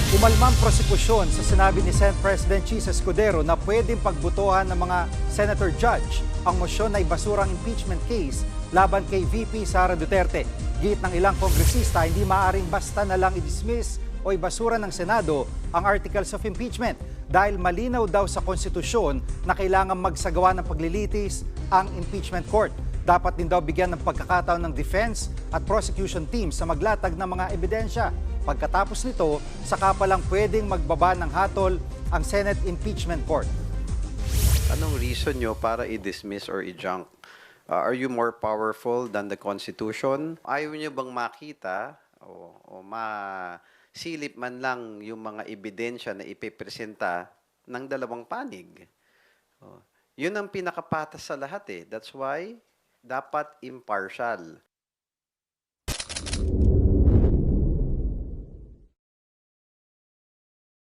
Umalmang prosekusyon sa sinabi ni Senate President Chis Escudero na pwedeng pagbutuhan ng mga senator judge ang mosyon na ibasurang impeachment case laban kay VP Sara Duterte. Git ng ilang kongresista, hindi maaaring basta na lang i-dismiss o ibasura ng Senado ang articles of impeachment dahil malinaw daw sa konstitusyon na kailangan magsagawa ng paglilitis ang impeachment court. Dapat din daw bigyan ng pagkakataon ng defense at prosecution team sa maglatag ng mga ebidensya. Pagkatapos nito, saka pa lang pwedeng magbaba ng hatol ang Senate Impeachment Court. Anong reason nyo para i-dismiss or i-junk? Are you more powerful than the Constitution? Ayaw nyo bang makita o masilip man lang yung mga ebidensya na ipipresenta ng dalawang panig? Yun ang pinakapatas sa lahat eh. That's why dapat impartial.